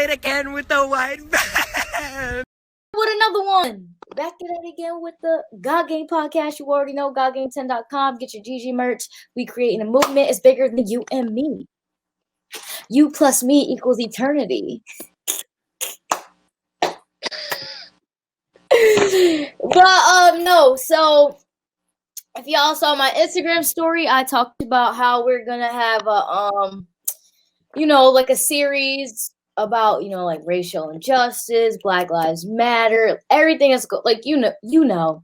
it again with the white man. With another one. Back at it again with the God Game podcast. You already know, godgame10.com. Get your GG merch. We creating a movement. It's bigger than you and me. You plus me equals eternity. But no, so if y'all saw my Instagram story, I talked about how we're gonna have a like a series about like racial injustice, Black Lives Matter, everything is like you know.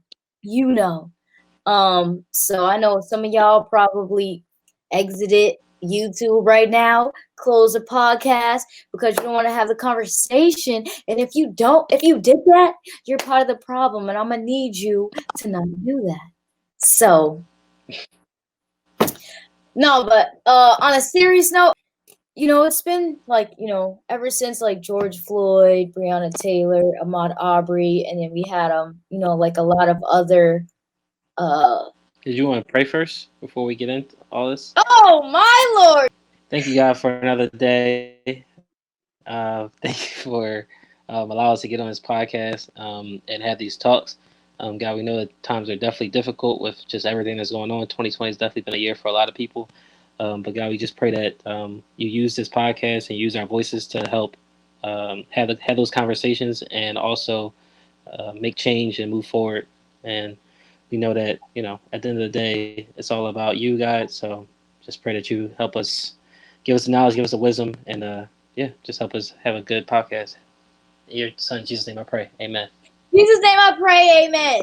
So I know some of y'all probably exited YouTube right now, close the podcast because you don't want to have the conversation. And if you did that, you're part of the problem, and I'm gonna need you to not do that. So no, but on a serious note, it's been like, ever since like George Floyd, Breonna Taylor, Ahmaud Arbery, and then we had like a lot of other Did you want to pray first before we get into all this? Oh my Lord! Thank you, God, for another day. Thank you for allowing us to get on this podcast and have these talks. God, we know that times are definitely difficult with just everything that's going on. 2020 has definitely been a year for a lot of people. But God, we just pray that you use this podcast and use our voices to help have those conversations and also make change and move forward. And we know that, at the end of the day, it's all about you, God. So just pray that you help us, give us the knowledge, give us the wisdom, and just help us have a good podcast. In your son, Jesus' name I pray. Amen. Jesus' name I pray, amen.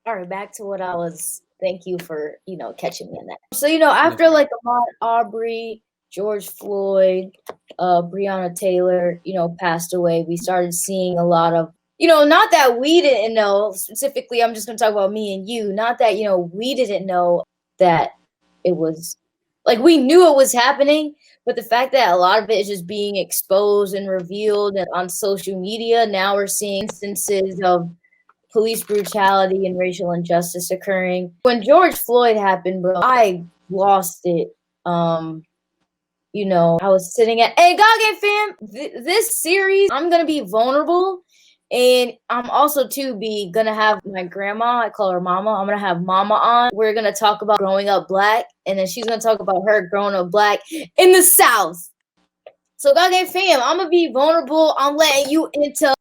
All right, back to what I was. Thank you for, catching me on that. So, after like Ahmaud Arbery, George Floyd, Breonna Taylor, passed away, we started seeing a lot of, not that we didn't know, specifically, I'm just going to talk about me and you, not that, we didn't know that it was, like, we knew it was happening, but the fact that a lot of it is just being exposed and revealed and on social media, now we're seeing instances of police brutality and racial injustice occurring. When George Floyd happened, bro, I lost it. I was sitting at, hey, God Game fam, this series, I'm going to be vulnerable. And I'm also, going to have my grandma, I call her Mama. I'm going to have Mama on. We're going to talk about growing up Black. And then she's going to talk about her growing up Black in the South. So, God Game fam, I'm going to be vulnerable. I'm letting you into,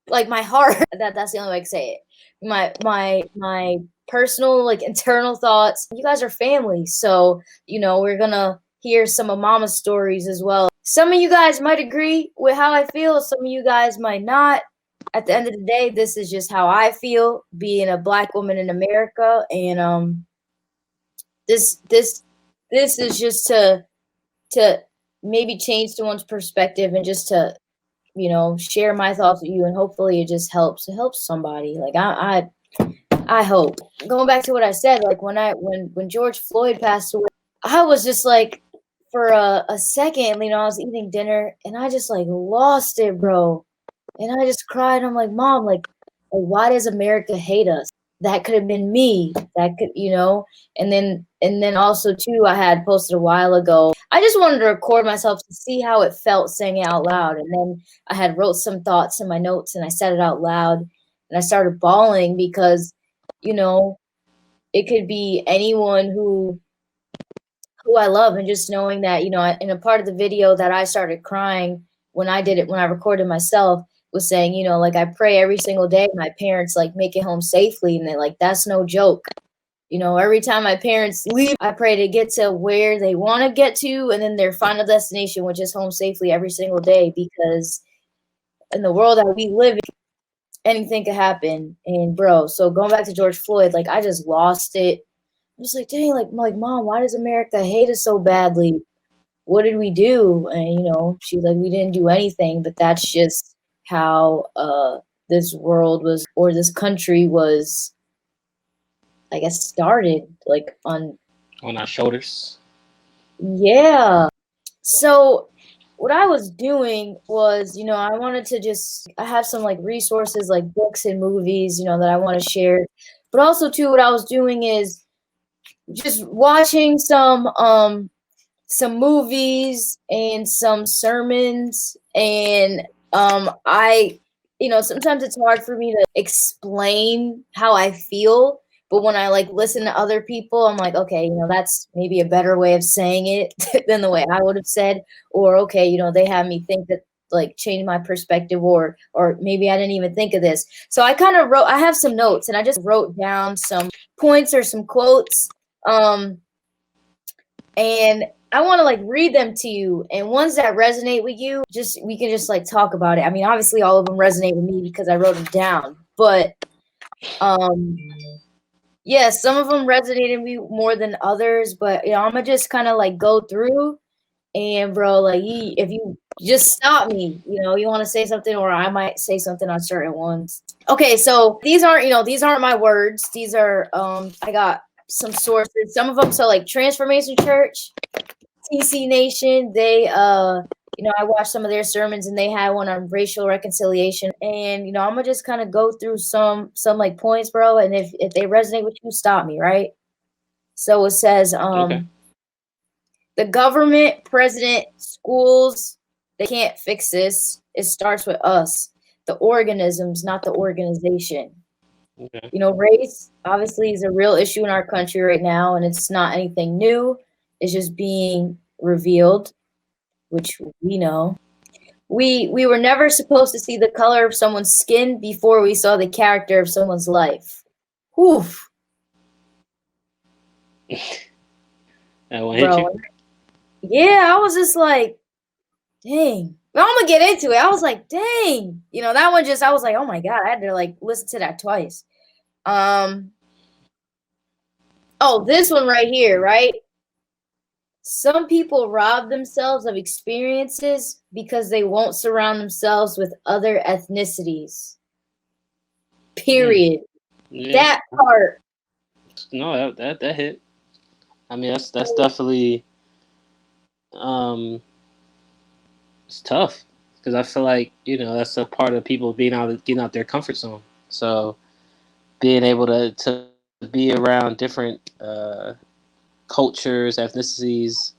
like my heart. That's the only way I can say it. My personal, like, internal thoughts. You guys are family. So, we're going to hear some of Mama's stories as well. Some of you guys might agree with how I feel. Some of you guys might not. At the end of the day, this is just how I feel being a Black woman in America. And this is just to maybe change someone's perspective and just to, share my thoughts with you, and hopefully it just helps. It helps somebody. Like I hope. Going back to what I said, like when George Floyd passed away, I was just like, for a second, I was eating dinner and I just like lost it, bro. And I just cried. I'm like, Mom, like why does America hate us? That could have been me. That could, and then also too, I had posted a while ago. I just wanted to record myself to see how it felt saying it out loud. And then I had wrote some thoughts in my notes and I said it out loud and I started bawling because, it could be anyone who I love, and just knowing that, in a part of the video that I started crying when I did it, when I recorded myself, was saying, like I pray every single day my parents like make it home safely, and then like that's no joke. Every time my parents leave, I pray to get to where they want to get to, and then their final destination, which is home safely every single day, because in the world that we live in, anything could happen. And bro, so going back to George Floyd, like I just lost it. I'm just like, dang, like Mom, why does America hate us so badly? What did we do? And she's like, we didn't do anything, but that's just how this world was, or this country was, I guess, started, like on our shoulders. Yeah. So what I was doing was, I wanted to I have some like resources like books and movies, that I want to share. But also too, what I was doing is just watching some some movies and some sermons, and I, sometimes it's hard for me to explain how I feel, but when I like listen to other people, I'm like, okay, that's maybe a better way of saying it than the way I would have said, or okay, they have me think that, like, change my perspective, or maybe I didn't even think of this. So I kind of I have some notes, and I just wrote down some points or some quotes, and I want to like read them to you, and ones that resonate with you, we can just like talk about it. I mean, obviously all of them resonate with me because I wrote them down, but yeah, some of them resonated with me more than others, but I'm gonna just kind of like go through, and bro, like, if you just stop me, you want to say something, or I might say something on certain ones. Okay, so these aren't my words. These are I got some sources. Some of them, so like Transformation Church, TC Nation, they I watched some of their sermons, and they had one on racial reconciliation, and I'm gonna just kind of go through some like points, bro, and if they resonate with you, stop me, right? So it says Okay. the government, president, schools, they can't fix this. It starts with us, the organisms, not the organization. Okay. Race obviously is a real issue in our country right now, and it's not anything new. It's just being revealed, which we know. We were never supposed to see the color of someone's skin before we saw the character of someone's life. Oof. That one hit Bro. you? Yeah, I was just like, dang. But I'm gonna get into it. I was like, dang. That one I was like, oh my God, I had to like listen to that twice. Oh, this one right here, right? Some people rob themselves of experiences because they won't surround themselves with other ethnicities. Period. Yeah. That part. No, that hit. I mean, that's definitely it's tough because I feel like that's a part of people getting out their comfort zone. So being able to be around different cultures, ethnicities,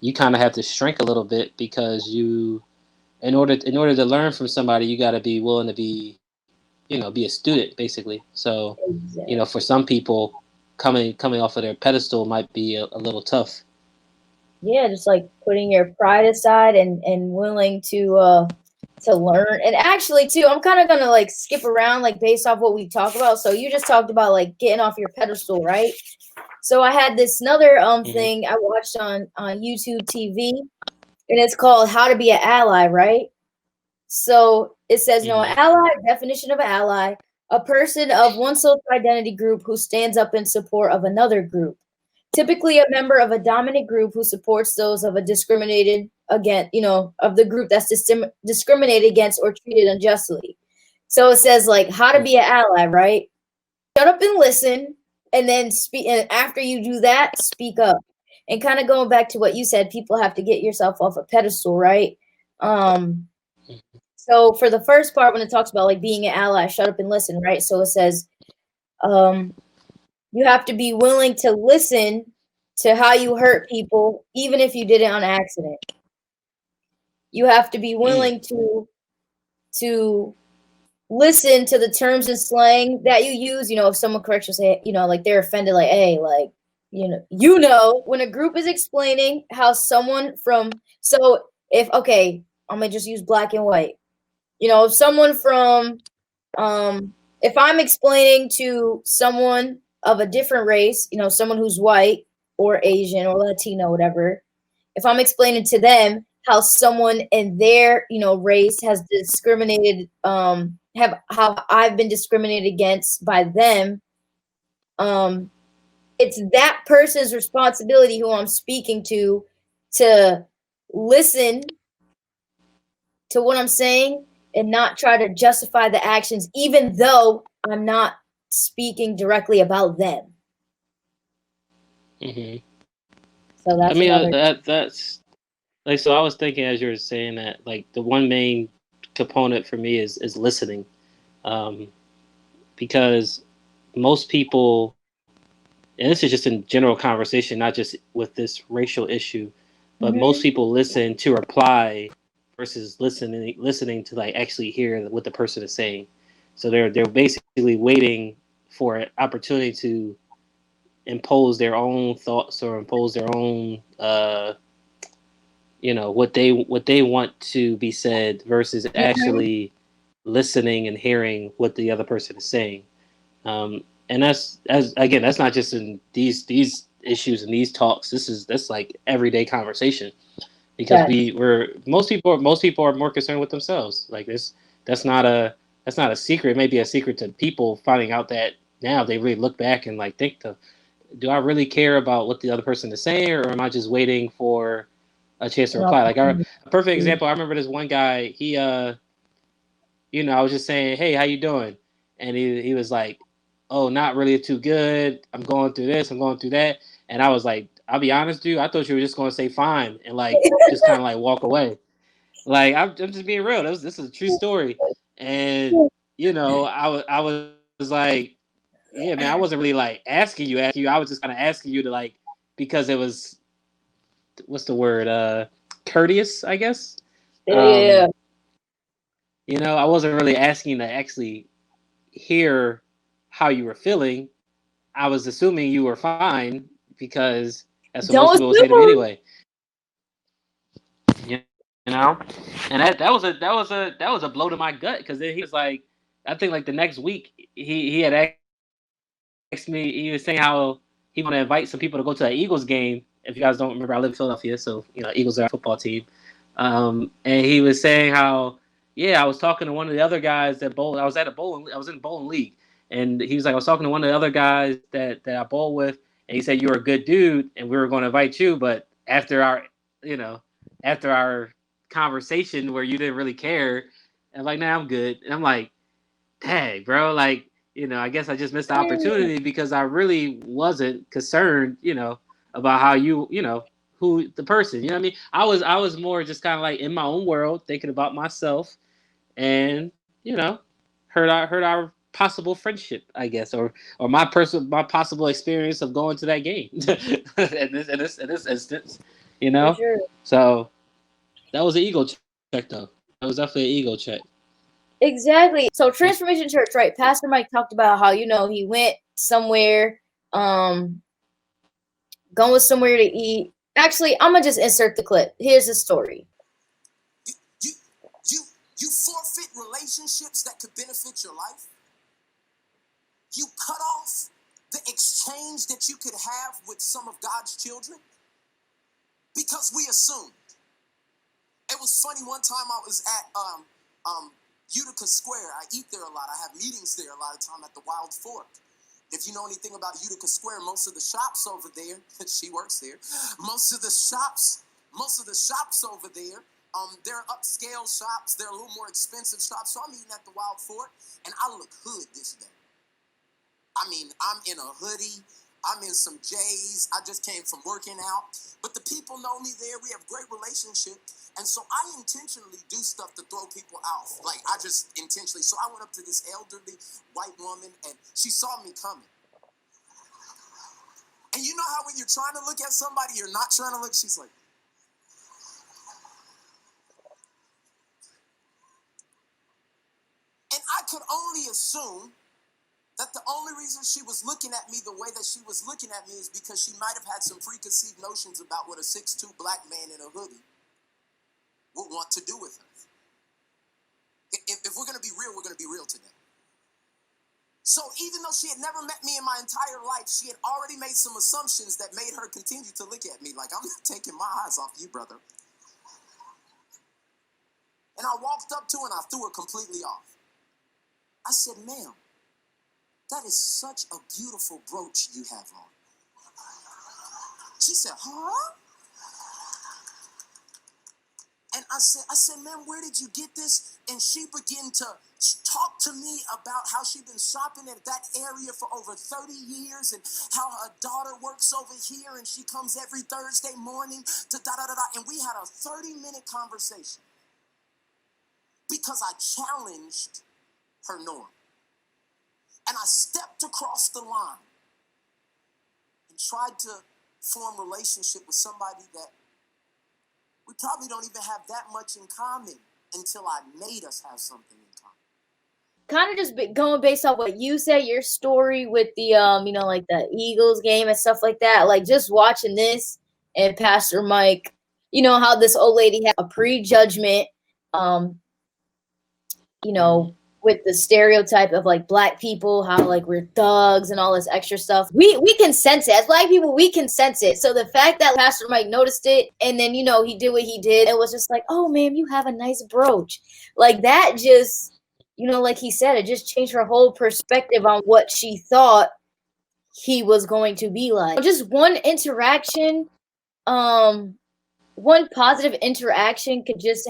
you kind of have to shrink a little bit because in order to learn from somebody, you got to be willing to be a student basically. So Exactly. for some people, coming off of their pedestal might be a little tough. Yeah, just like putting your pride aside and willing to learn. And actually too, I'm kind of gonna like skip around like based off what we talked about. So you just talked about like getting off your pedestal, right? So I had this another Mm-hmm. thing I watched on YouTube TV, and it's called How to Be an Ally, right? So it says, Mm-hmm. ally, definition of an ally, a person of one social identity group who stands up in support of another group. Typically a member of a dominant group who supports those of a discriminated against, of the group that's discriminated against or treated unjustly. So it says like how to be an ally, right? Shut up and listen, and then speak. And after you do that, speak up. And kind of going back to what you said, people have to get yourself off a pedestal, right? So for the first part, when it talks about like being an ally, shut up and listen, right? So it says, you have to be willing to listen to how you hurt people, even if you did it on accident. You have to be willing to listen to the terms and slang that you use. If someone corrects you, say, like they're offended, like, hey, like, when a group is explaining how someone from, so if, okay, I'm gonna just use black and white. If someone from, if I'm explaining to someone of a different race, someone who's white or Asian or Latino, whatever, if I'm explaining to them how someone in their, race has discriminated, have how I've been discriminated against by them, it's that person's responsibility who I'm speaking to listen to what I'm saying and not try to justify the actions, even though I'm not speaking directly about them. Mm-hmm. So I that's mean, another. that's like, so I was thinking as you were saying that, like, the one main component for me is listening, because most people and this is just in general conversation, not just with this racial issue, but most Mm-hmm. people listen to reply versus listening to like actually hear what the person is saying. So they're basically waiting for an opportunity to impose their own thoughts or impose their own what they want to be said versus actually listening and hearing what the other person is saying. And that's as again, that's not just in these issues and these talks. That's like everyday conversation because Right. we're most people are more concerned with themselves. Like this, that's not a that's not a secret. It may be a secret to people finding out that now they really look back and like think do I really care about what the other person is saying, or am I just waiting for a chance to An reply? Like a opportunity. perfect example, I remember this one guy. I was just saying, "Hey, how you doing?" And he was like, "Oh, not really too good. I'm going through this. I'm going through that." And I was like, "I'll be honest, dude. I thought you were just going to say fine and like just kind of like walk away." Like I'm just being real. This is a true story, and I was like, "Yeah, man. I wasn't really like asking you. I was just kind of asking you to like because it was what's the word? Courteous, I guess." Yeah. Um, I wasn't really asking to actually hear how you were feeling. I was assuming you were fine because that's what most Don't people would say to me assume. anyway. You know, and that was a blow to my gut because then he was like, I think like the next week he had asked me. He was saying how he wanted to invite some people to go to an Eagles game. If you guys don't remember, I live in Philadelphia, so Eagles are our football team. And he was saying how, yeah, I was talking to one of the other guys that bowl. I was in a bowling league, and he was like, I was talking to one of the other guys that I bowl with, and he said you were a good dude, and we were going to invite you, but you know, after our conversation where you didn't really care, and like, nah, I'm good. And I'm like, dang, bro, like, I guess I just missed the Mm, opportunity because I really wasn't concerned, about how who the person, you know what I mean? I was more just kind of like in my own world, thinking about myself, and heard our possible friendship, I guess, or my possible experience of going to that game in this instance, you for know. sure. So that was an ego check, though. That was definitely an ego check. Exactly. So Transformation Church, right? Pastor Mike talked about how he went somewhere, um, going somewhere to eat. Actually, I'm gonna just insert the clip. Here's the story. You, you, you, you forfeit relationships that could benefit your life. You cut off the exchange that you could have with some of God's children because we assumed. It was funny. One time I was at Utica Square. I eat there a lot. I have meetings there a lot of time at the Wild Fork. If you know anything about Utica Square, most of the shops over there, she works there. Most of the shops over there, they're upscale shops. They're a little more expensive shops. So I'm eating at the Wild Fork, and I look hood this day. I mean, I'm in a hoodie. I'm in some J's. I just came from working out. But the people know me there. We have great relationship. And so I intentionally do stuff to throw people off. Like, I just intentionally. So I went up to this elderly white woman, and she saw me coming. And you know how when you're trying to look at somebody, you're not trying to look? She's like. And I could only assume that the only reason she was looking at me the way that she was looking at me is because she might have had some preconceived notions about what a 6'2" black man in a hoodie would want to do with her. If we're going to be real, we're going to be real today. So even though she had never met me in my entire life, she had already made some assumptions that made her continue to look at me like, I'm not taking my eyes off you, brother. And I walked up to her and I threw her completely off. I said, ma'am, that is such a beautiful brooch you have on. She said, huh? And I said, man, where did you get this? And she began to talk to me about how she'd been shopping at that area for over 30 years and how her daughter works over here and she comes every Thursday morning to da-da-da-da. And we had a 30-minute conversation because I challenged her norm. And I stepped across the line tried to form a relationship with somebody that we probably don't even have that much in common until I made us have something in common. Kind of just going based off what you said, your story with the like the Eagles game and stuff like that. Like just watching this and Pastor Mike, how this old lady had a prejudgment, with the stereotype of like black people, how like we're thugs and all this extra stuff. We can sense it. As black people, we can sense it. So the fact that Pastor Mike noticed it and then, he did what he did, it was just like, oh man, you have a nice brooch. Like that just, like he said, it just changed her whole perspective on what she thought he was going to be like. Just one interaction, one positive interaction could just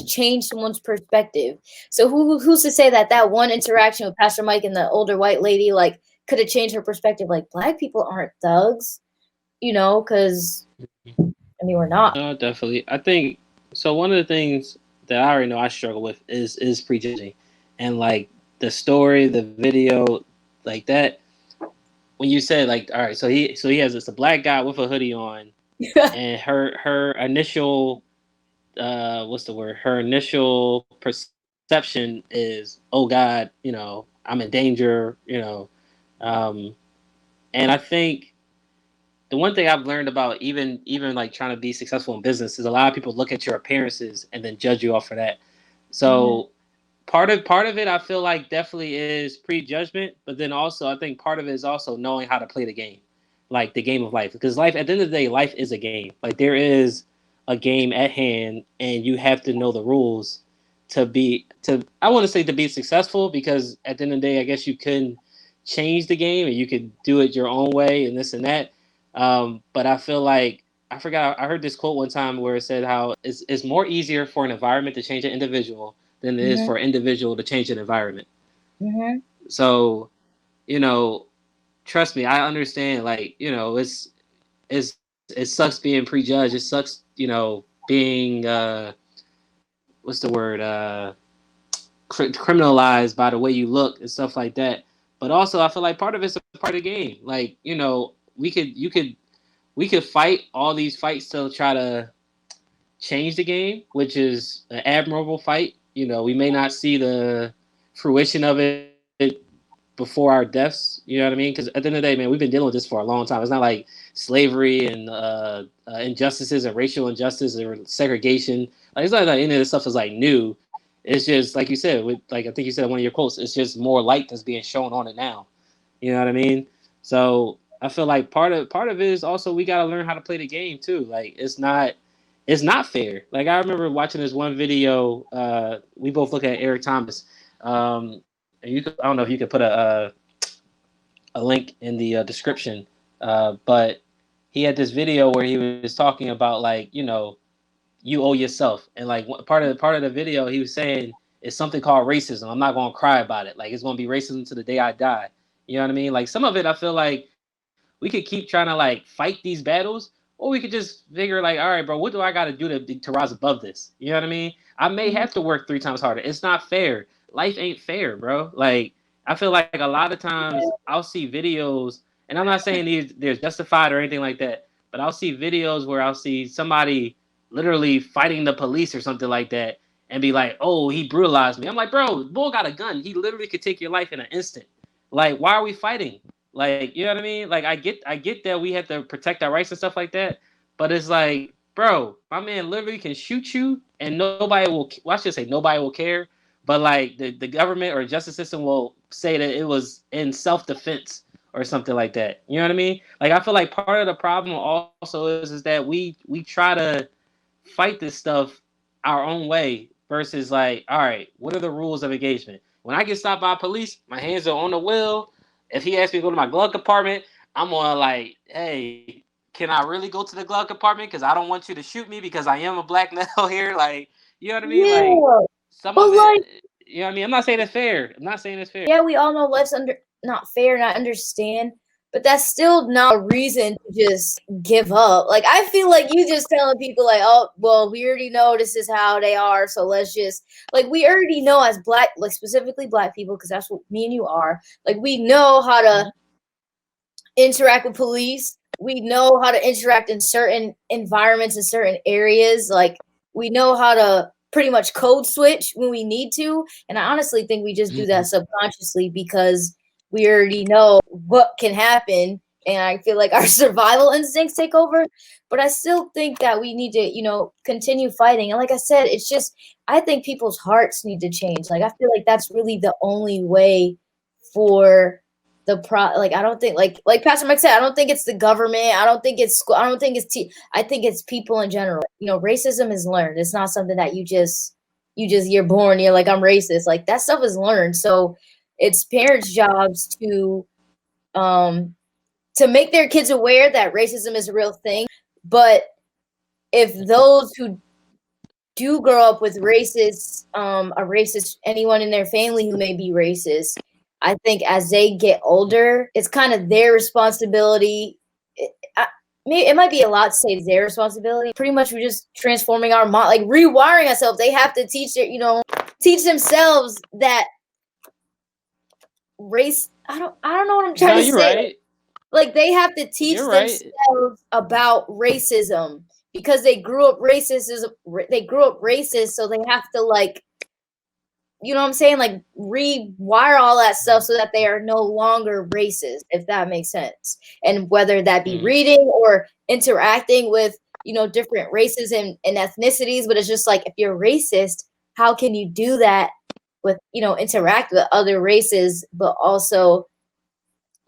change someone's perspective. So who's to say that one interaction with Pastor Mike and the older white lady like could have changed her perspective? Like black people aren't thugs, because we're not. No, definitely. I think so. One of the things that I already know I struggle with is prejudging, and like the story, the video, like that. When you said like, all right, so he has this a black guy with a hoodie on, and her initial what's the word? Her initial perception is, oh God, I'm in danger, and I think the one thing I've learned about even like trying to be successful in business is a lot of people look at your appearances and then judge you off for that. So part of it I feel like definitely is prejudgment, but then also I think part of it is also knowing how to play the game, like the game of life. Because life, at the end of the day, life is a game. Like there is a game at hand, and you have to know the rules I want to say to be successful, because at the end of the day, I guess you can change the game and you could do it your own way and this and that. But I feel like I heard this quote one time where it said how it's more easier for an environment to change an individual than it is for an individual to change an environment. So, trust me, I understand. Like, it sucks being prejudged. It sucks, being what's the word? Criminalized by the way you look and stuff like that. But also, I feel like part of it's a part of the game. Like, we could fight all these fights to try to change the game, which is an admirable fight. We may not see the fruition of it before our deaths. You know what I mean? Because at the end of the day, man, we've been dealing with this for a long time. It's not like slavery and injustices and racial injustice or segregation. Like, it's not like any of this stuff is like new. It's just like you said, with like I think you said in one of your quotes, it's just more light that's being shown on it now. You know what I mean? So I feel like part of it is also we gotta learn how to play the game too. Like it's not fair. Like I remember watching this one video. We both look at Eric Thomas. I don't know if you could put a link in the description, but he had this video where he was talking about like you owe yourself, and like part of the video he was saying is something called racism. I'm not gonna cry about it. Like it's gonna be racism to the day I die. You know what I mean? Like some of it, I feel like we could keep trying to like fight these battles, or we could just figure like, all right, bro, what do I got to do to rise above this? You know what I mean? I may have to work 3 times harder. It's not fair. Life ain't fair, bro. Like I feel like a lot of times I'll see videos, and I'm not saying they're justified or anything like that, but I'll see videos where I'll see somebody literally fighting the police or something like that, and be like, oh, he brutalized me. I'm like, bro, bull got a gun. He literally could take your life in an instant. Like, why are we fighting? Like, you know what I mean? Like, I get that we have to protect our rights and stuff like that, but it's like, bro, my man literally can shoot you, and nobody will. Well, I should say nobody will care, but like the government or justice system will say that it was in self-defense or something like that. You know what I mean? Like, I feel like part of the problem also is that we try to fight this stuff our own way versus like, all right, what are the rules of engagement? When I get stopped by police, my hands are on the wheel. If he asks me to go to my glove compartment, I'm on like, hey, can I really go to the glove compartment? Because I don't want you to shoot me because I am a black male here. Like, you know what I mean? Yeah, Like some but of like, it, you know what I mean? I'm not saying it's fair. I'm not saying it's fair. yeah, we all know life's not fair, and I understand, but that's still not a reason to just give up. Like I feel like you just telling people like, oh, well, we already know this is how they are, so let's just like we already know as black, like specifically black people, because that's what me and you are. Like we know how to interact with police. We know how to interact in certain environments, in certain areas. Like, we know how to pretty much code switch when we need to. And I honestly think we just do that subconsciously because we already know what can happen. And I feel like our survival instincts take over. But I still think that we need to, continue fighting. And like I said, it's just, I think people's hearts need to change. Like, I feel like that's really the only way for I don't think, like Pastor Mike said, I don't think it's the government. I don't think it's school. I don't think it's I think it's people in general. Racism is learned. It's not something that you're born, you're like, I'm racist. Like, that stuff is learned. So it's parents' jobs to make their kids aware that racism is a real thing. But if those who do grow up with anyone in their family who may be racist, I think as they get older, it's kind of their responsibility. It might be a lot to say it's their responsibility. Pretty much, we're just transforming our mind, like rewiring ourselves. They have to teach themselves that race. I don't know what I'm trying to say. Right. Like, they have to teach themselves about racism because they grew up racist. So they have to, like, you know what I'm saying? Like, rewire all that stuff so that they are no longer racist, if that makes sense. And whether that be reading or interacting with, different races and ethnicities, but it's just like, if you're racist, how can you do that with, interact with other races, but also,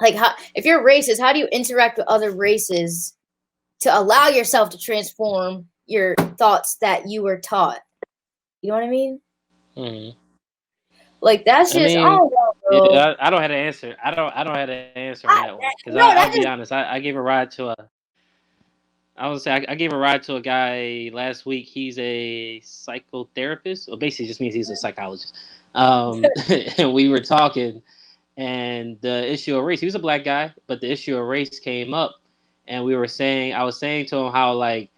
like, if you're racist, how do you interact with other races to allow yourself to transform your thoughts that you were taught? You know what I mean? Mm-hmm. Like, that's just, I don't know, bro. Yeah, I don't have an answer. I don't have an answer on that one because I'll be honest. I gave a ride to I gave a ride to a guy last week. He's a psychotherapist. Well, basically, just means he's a psychologist. And we were talking, and the issue of race. He was a black guy, but the issue of race came up, and I was saying to him how, like,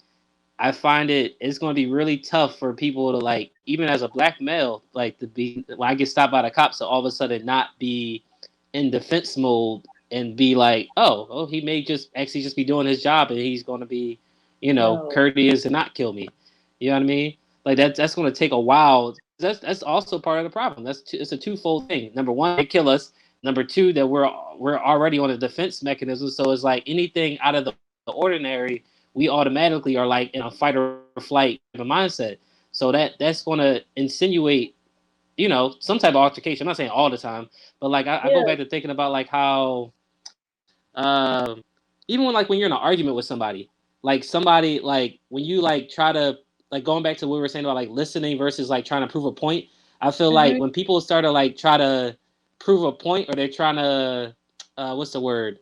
I find it's going to be really tough for people to, like, even as a black male, like, to be, when I get stopped by the cops, to all of a sudden not be in defense mode and be like, oh, he may just be doing his job and he's going to be, courteous and not kill me. You know what I mean? Like, that's going to take a while. That's also part of the problem. It's a twofold thing. Number one, they kill us. Number two, that we're already on a defense mechanism. So it's like anything out of the ordinary, we automatically are like in a fight or flight mindset. So that's going to insinuate, some type of altercation. I'm not saying all the time, but like I go back to thinking about like how, even when you're in an argument with somebody, like when you like try to, like, going back to what we were saying about like listening versus like trying to prove a point. I feel like when people start to like try to prove a point, or they're trying to, what's the word?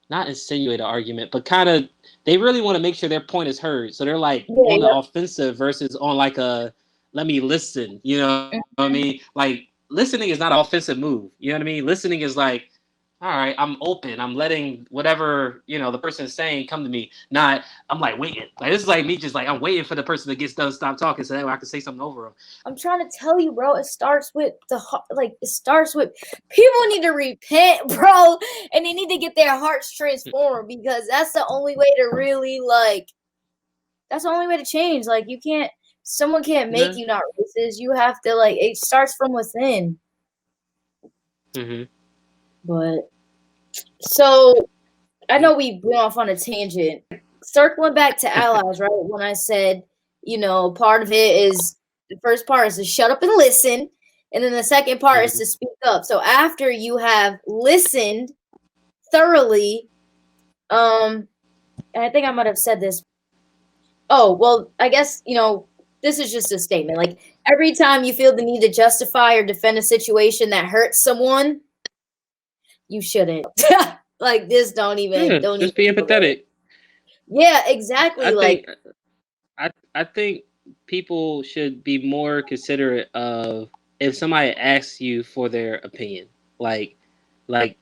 Not insinuate an argument, but kind of, they really want to make sure their point is heard. So they're like on the offensive versus on like a, let me listen. You know what I mean? Like, listening is not an offensive move. You know what I mean? Listening is like, all right, I'm open. I'm letting whatever, the person is saying come to me. Not, I'm like waiting. Like, this is like me just like, I'm waiting for the person to get done, stop talking, so that way I can say something over them. I'm trying to tell you, bro. It starts with people need to repent, bro, and they need to get their hearts transformed, because that's the only way to really, like, that's the only way to change. Like, someone can't make you not racist. You have to, like, it starts from within. But so I know we went off on a tangent. Circling back to allies, right? When I said, part of it is, the first part is to shut up and listen, and then the second part is to speak up. So after you have listened thoroughly, and I think I might have said this. Oh, well, I guess, this is just a statement. Like, every time you feel the need to justify or defend a situation that hurts someone, you shouldn't. Like, this, don't Just even be empathetic. Yeah, exactly. I think people should be more considerate of if somebody asks you for their opinion. Like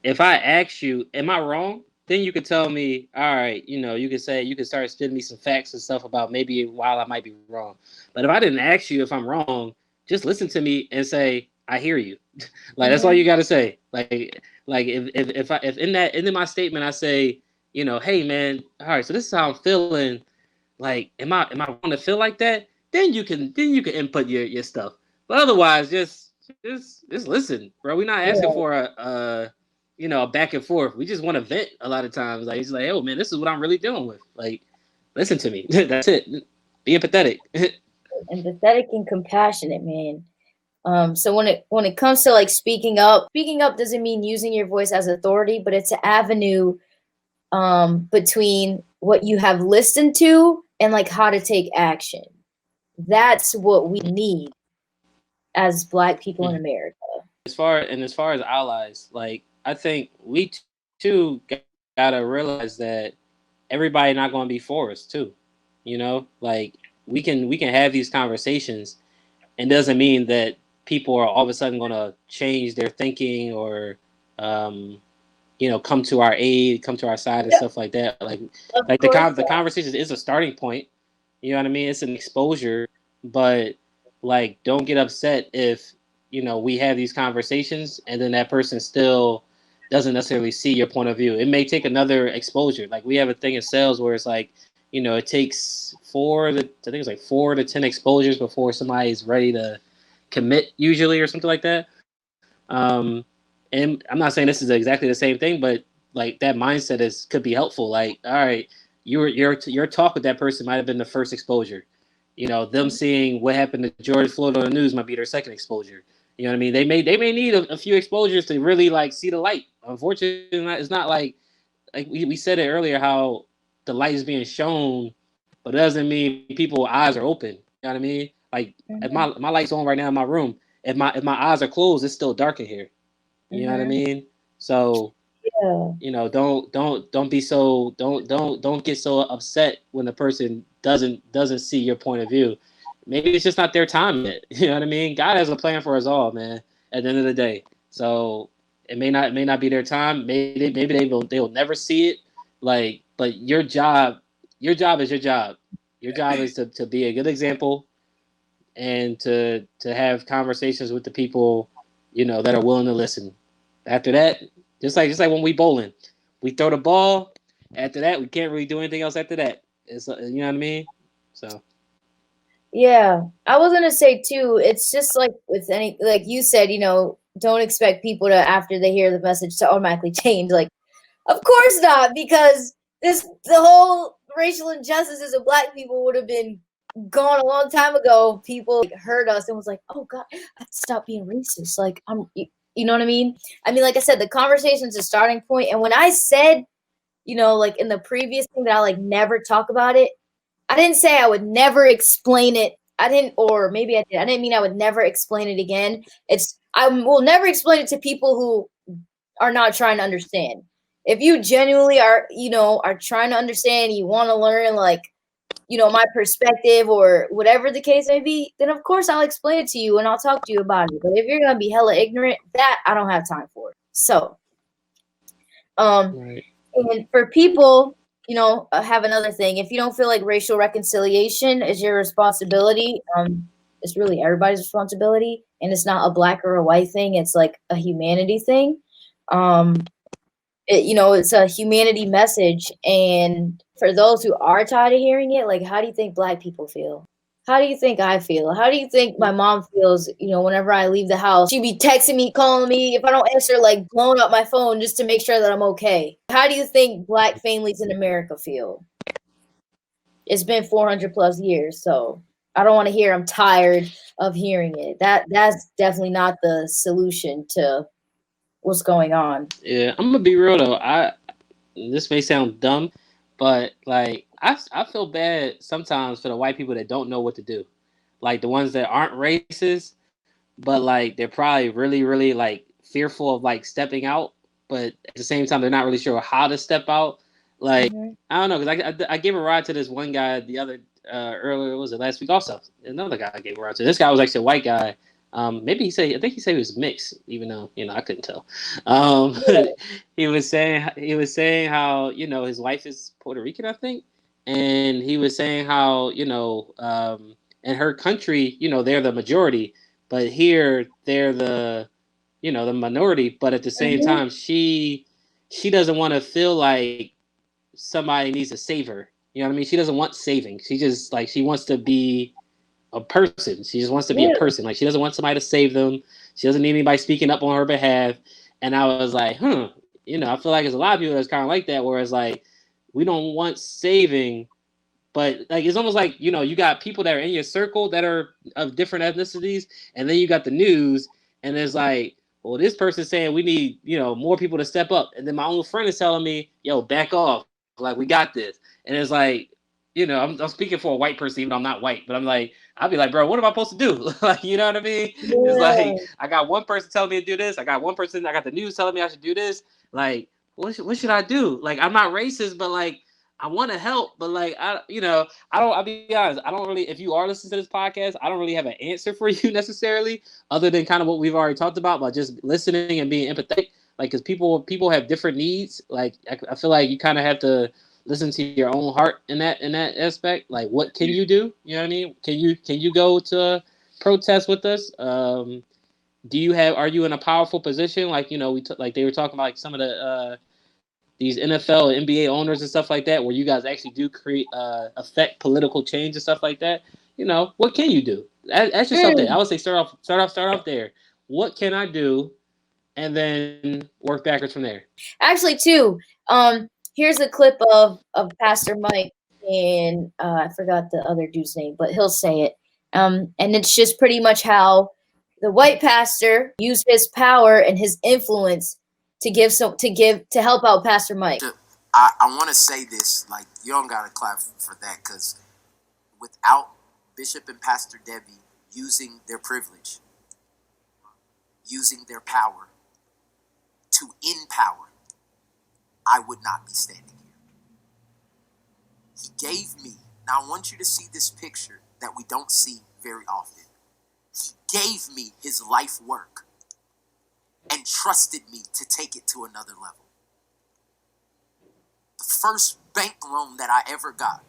if I ask you, am I wrong? Then you could tell me, all right, you could start spitting me some facts and stuff about maybe while I might be wrong. But if I didn't ask you if I'm wrong, just listen to me and say, I hear you. Like that's all you got to say. Like if in my statement I say, you know, hey man, all right, so this is how I'm feeling. Like, am I wrong to feel like that? Then you can input your stuff. But otherwise, just listen, bro. We're not asking Yeah. for a back and forth. We just want to vent a lot of times. Like it's like, oh man, this is what I'm really dealing with. Like, listen to me. That's it. Be empathetic. Empathetic and compassionate, man. So when it comes to like speaking up doesn't mean using your voice as authority, but it's an avenue between what you have listened to and like how to take action. That's what we need as Black people in America. As far as allies, like I think we too gotta realize that everybody not going to be for us too. You know, like we can have these conversations, and doesn't mean that people are all of a sudden going to change their thinking or um, come to our aid, come to our side and Yep, stuff like that. of Like course. the conversation is a starting point. You know what I mean? It's an exposure, but like don't get upset if we have these conversations and then that person still doesn't necessarily see your point of view. It may take another exposure. Like we have a thing in sales where it's like it takes I think it's like 4 to 10 exposures before somebody's ready to commit usually or something like that. Um, and I'm not saying this is exactly the same thing, but like that mindset could be helpful. Like, all right, your talk with that person might have been the first exposure. Them seeing what happened to George Floyd on the news might be their second exposure. You know what I mean? They may need a few exposures to really like see the light. Unfortunately, it's not like we said it earlier how the light is being shown, but it doesn't mean people's eyes are open. You know what I mean? Like if Mhm, my light's on right now in my room, if my eyes are closed, it's still dark in here. You know what I mhm. mean? So Yeah. don't be so don't get so upset when the person doesn't see your point of view. Maybe it's just not their time yet. You know what I mean? God has a plan for us all, man. At the end of the day, so it may not be their time. Maybe they will never see it. Like, but your job is your job. Your job is to be a good example and to have conversations with the people that are willing to listen. After that, just like when we bowling, we throw the ball. After that, we can't really do anything else. After that, it's you know what I mean. So Yeah. I was gonna say too, it's just like with any like you said, don't expect people to after they hear the message to automatically change. Like, of course not, because the whole racial injustices of Black people would have been gone a long time ago. People like heard us and was like, "Oh God, I have to stop being racist." Like, you know what I mean? I mean, like I said, the conversation's a starting point. And when I said, like in the previous thing that I like never talk about it, I didn't say I would never explain it. I didn't, or maybe I did. I didn't mean I would never explain it again. I will never explain it to people who are not trying to understand. If you genuinely are trying to understand, you want to learn, like, my perspective or whatever the case may be, then of course I'll explain it to you and I'll talk to you about it. But if you're gonna be hella ignorant, that I don't have time for. So, um, right. and for people, have another thing. If you don't feel like racial reconciliation is your responsibility, it's really everybody's responsibility, and it's not a Black or a white thing. It's like a humanity thing. Um, it's a humanity message. And for those who are tired of hearing it, like, how do you think Black people feel? How do you think I feel? How do you think my mom feels, whenever I leave the house? She'd be texting me, calling me. If I don't answer, like, blowing up my phone just to make sure that I'm okay. How do you think Black families in America feel? It's been 400 plus years, so I don't want to hear I'm tired of hearing it. That's definitely not the solution to what's going on. Yeah, I'm gonna be real though. This may sound dumb, but like I feel bad sometimes for the white people that don't know what to do, like the ones that aren't racist, but like they're probably really really like fearful of like stepping out, but at the same time they're not really sure how to step out. Like Hmm. I don't know, because I gave a ride to this one guy the other earlier, was it last week? Also, another guy I gave a ride to. This guy was actually a white guy. Maybe I think he said he was mixed, even though I couldn't tell. Um, Yeah. he was saying how his wife is Puerto Rican, I think, and he was saying how in her country they're the majority, but here they're the the minority. But at the same Mhm. time, she doesn't want to feel like somebody needs to save her. You know what I mean? She doesn't want saving. She just like she wants to be a person. She just wants to be a Yeah. person. Like she doesn't want somebody to save them. She doesn't need anybody speaking up on her behalf. And I was like, I feel like there's a lot of people that's kind of like that, where it's like we don't want saving, but like it's almost like you got people that are in your circle that are of different ethnicities, and then you got the news, and it's like, well, this person's saying we need more people to step up, and then my own friend is telling me, yo, back off, like we got this, and it's like, I'm speaking for a white person, even though I'm not white, but I'm like, I'll be like, bro, what am I supposed to do? Like, you know what I mean? It's Yeah. like I got one person telling me to do this, I got the news telling me I should do this, like what should I do? Like I'm not racist, but like I want to help, but like I'll be honest, I don't really. If you are listening to this podcast, I don't really have an answer for you necessarily, other than kind of what we've already talked about, but just listening and being empathetic. Like, because people have different needs. Like I feel like you kind of have to listen to your own heart in that aspect. Like, what can you do? You know what I mean? Can you go to protest with us? Are you in a powerful position? Like like they were talking about like some of the these NFL and NBA owners and stuff like that, where you guys actually do create affect political change and stuff like that. What can you do? Ask yourself that. I Mm. would say start off there. What can I do, and then work backwards from there. Actually, too, here's a clip of Pastor Mike, and I forgot the other dude's name, but he'll say it. And it's just pretty much how the white pastor used his power and his influence to help out Pastor Mike. I want to say this, like, you don't got to clap for that, because without Bishop and Pastor Debbie using their privilege, using their power to empower, I would not be standing here. He gave me, now I want you to see this picture that we don't see very often. He gave me his life work and trusted me to take it to another level. The first bank loan that I ever got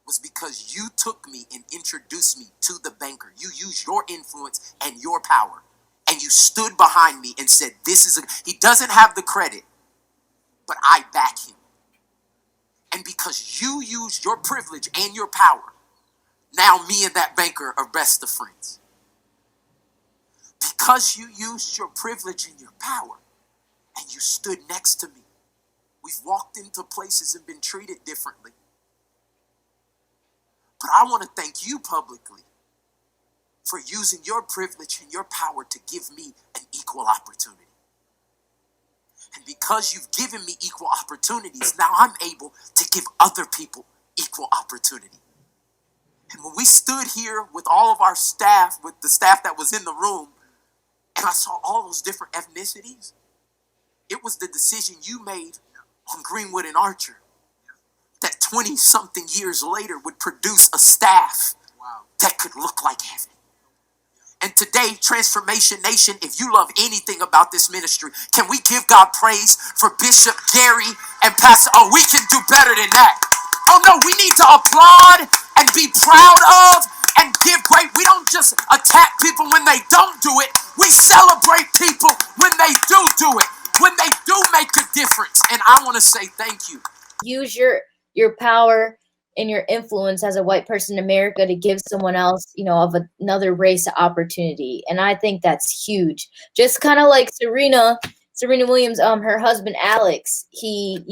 was because you took me and introduced me to the banker. You used your influence and your power, and you stood behind me and said, he doesn't have the credit, but I back him. And because you used your privilege and your power, now me and that banker are best of friends. Because you used your privilege and your power, and you stood next to me, we've walked into places and been treated differently. But I want to thank you publicly for using your privilege and your power to give me an equal opportunity. And because you've given me equal opportunities, now I'm able to give other people equal opportunity. And when we stood here with all of our staff, with the staff that was in the room, and I saw all those different ethnicities, it was the decision you made on Greenwood and Archer that 20-something years later would produce a staff that could look like heaven. And today, Transformation Nation, if you love anything about this ministry, can we give God praise for Bishop Gary and Pastor? Oh, we can do better than that. Oh no, we need to applaud and be proud of and give great. We don't just attack people when they don't do it. We celebrate people when they do it, when they do make a difference. And I want to say thank you. Use your power and your influence as a white person in America to give someone else, of another race an opportunity. And I think that's huge. Just kind of like Serena Williams, her husband, Alex, he,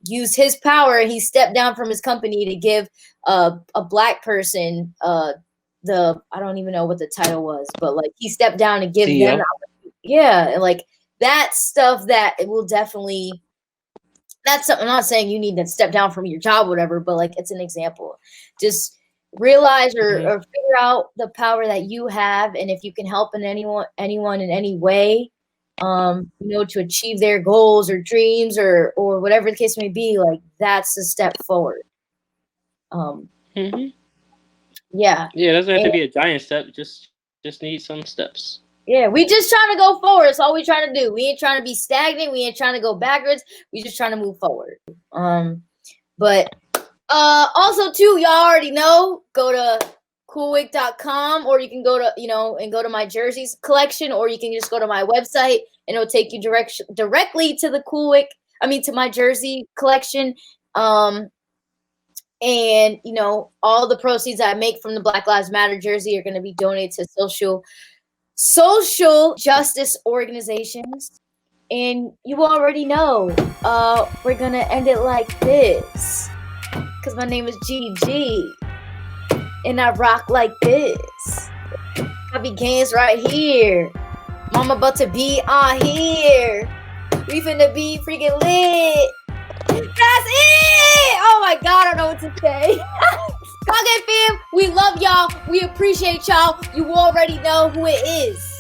used his power and he stepped down from his company to give a black person I don't even know what the title was, but like he stepped down to give them, and like that stuff that it will definitely. That's something. I'm not saying you need to step down from your job, or whatever, but like it's an example. Just realize or figure out the power that you have, and if you can help anyone in any way, to achieve their goals or dreams or whatever the case may be, like that's a step forward. Yeah. Yeah, it doesn't have to be a giant step. Just need some steps. Yeah, we just trying to go forward. That's all we trying to do. We ain't trying to be stagnant. We ain't trying to go backwards. We just trying to move forward. But also too, y'all already know, go to coolwick.com, or you can go to, go to my jerseys collection, or you can just go to my website and it'll take you directly to the to my jersey collection. And, all the proceeds I make from the Black Lives Matter jersey are going to be donated to social justice organizations. And you already know, we're going to end it like this. Because my name is GG. And I rock like this. Happy games right here. Mama about to be on here. We finna be freaking lit. That's it! Oh my God, I don't know what to say. Cockhead fam, we love y'all. We appreciate y'all. You already know who it is.